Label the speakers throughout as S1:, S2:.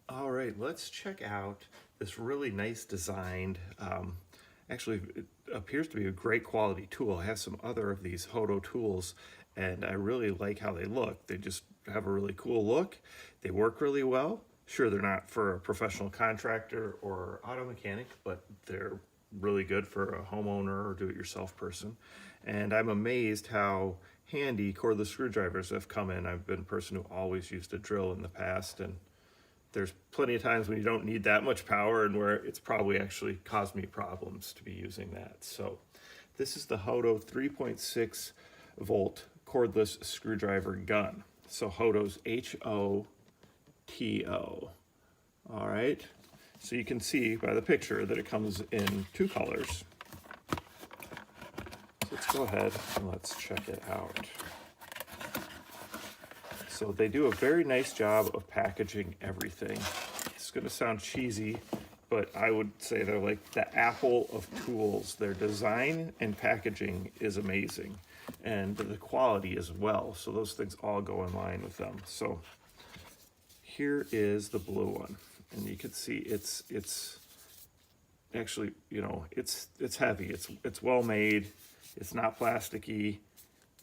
S1: All right, let's check out this really nice designed, actually it appears to be a great quality tool. I have some other of these HOTO tools and I really like how they look. They just have a really cool look. They work really well. Sure, they're not for a professional contractor or auto mechanic, but they're really good for a homeowner or do-it-yourself person. And I'm amazed how handy cordless screwdrivers have come in. I've been a person who always used a drill in the past, and there's plenty of times when you don't need that much power and where it's probably actually caused me problems to be using that. So this is the HOTO 3.6 volt cordless screwdriver gun. So HOTO's HOTO. All right. So you can see by the picture that it comes in two colors. So let's go ahead and let's check it out. So they do a very nice job of packaging everything. It's going to sound cheesy, but I would say they're like the Apple of tools. Their design and packaging is amazing, and the quality as well. So those things all go in line with them. So here is the blue one, and you can see it's actually, you know, it's heavy. It's well made. It's not plasticky.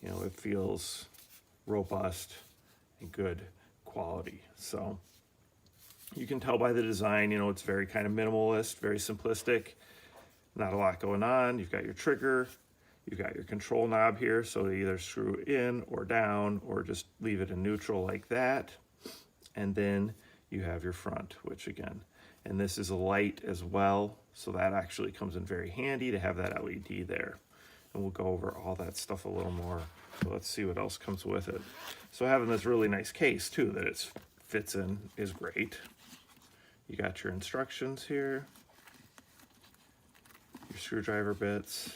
S1: You know, it feels robust and good quality. So you can tell by the design, you know, it's very kind of minimalist, very simplistic, not a lot going on. You've got your trigger, you've got your control knob here, so to either screw in or down or just leave it in neutral like that. And then you have your front, which again, and this is a light as well, so that actually comes in very handy to have that LED there. And we'll go over all that stuff a little more. So let's see what else comes with it. So having this really nice case too that it fits in is great. You got your instructions here, your screwdriver bits,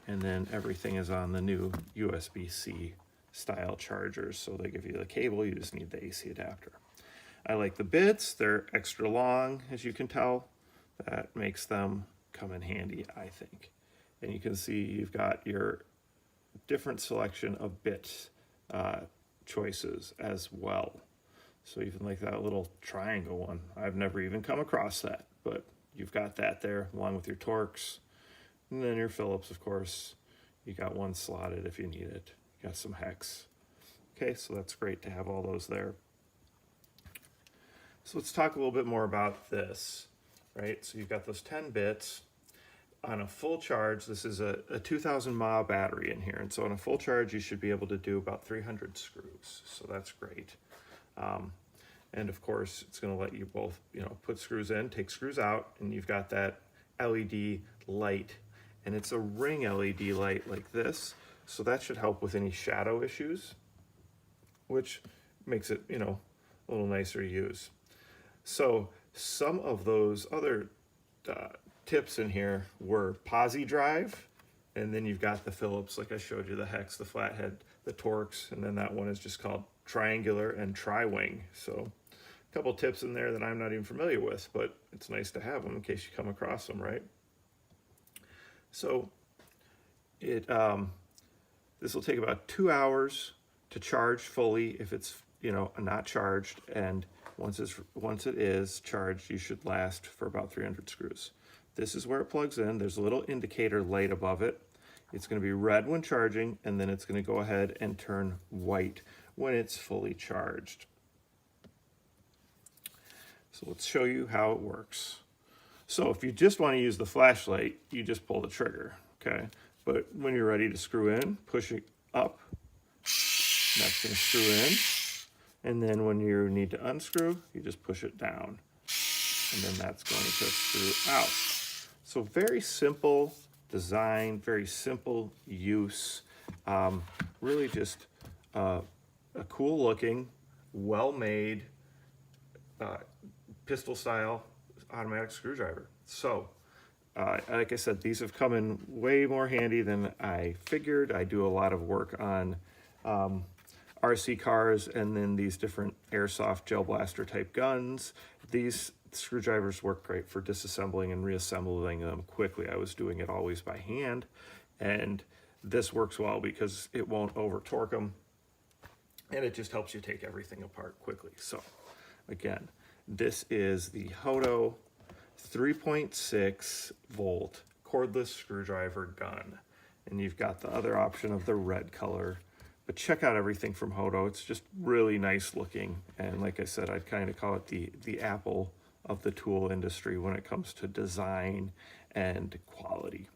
S1: and then everything is on the new USB-C style chargers. So they give you the cable, you just need the AC adapter. I like the bits, they're extra long, as you can tell. That makes them come in handy, I think. And you can see you've got your different selection of bit choices as well. So even like that little triangle one, I've never even come across that, but you've got that there along with your Torx. And then your Phillips, of course, you got one slotted if you need it. You got some hex. Okay, so that's great to have all those there. So let's talk a little bit more about this, right? So you've got those 10 bits. On a full charge, this is a 2000 mAh battery in here, and so on a full charge you should be able to do about 300 screws, so that's great. And of course it's going to let you both, you know, put screws in, take screws out, and you've got that LED light, and it's a ring LED light like this, so that should help with any shadow issues, which makes it, you know, a little nicer to use. So some of those other tips in here were posi drive, and then you've got the Phillips, like I showed you, the hex, the flathead, the Torx, and then that one is just called triangular and tri-wing. So a couple tips in there that I'm not even familiar with, but it's nice to have them in case you come across them, right? So it this will take about 2 hours to charge fully if it's, you know, not charged, and once it is charged, you should last for about 300 screws. This is where it plugs in. There's a little indicator light above it. It's going to be red when charging, and then it's going to go ahead and turn white when it's fully charged. So let's show you how it works. So if you just want to use the flashlight, you just pull the trigger, okay? But when you're ready to screw in, push it up. That's going to screw in. And then when you need to unscrew, you just push it down. And then that's going to screw out. So very simple design, very simple use. Really just a cool looking, well-made pistol style automatic screwdriver. So like I said, these have come in way more handy than I figured. I do a lot of work on RC cars and then these different airsoft gel blaster type guns. These screwdrivers work great for disassembling and reassembling them quickly. I was doing it always by hand, and this works well because it won't over torque them, and it just helps you take everything apart quickly. So again, This is the HOTO 3.6 volt cordless screwdriver gun. And you've got the other option of the red color. But check out everything from HOTO. It's just really nice looking. And like I said, I'd kind of call it the Apple of the tool industry when it comes to design and quality.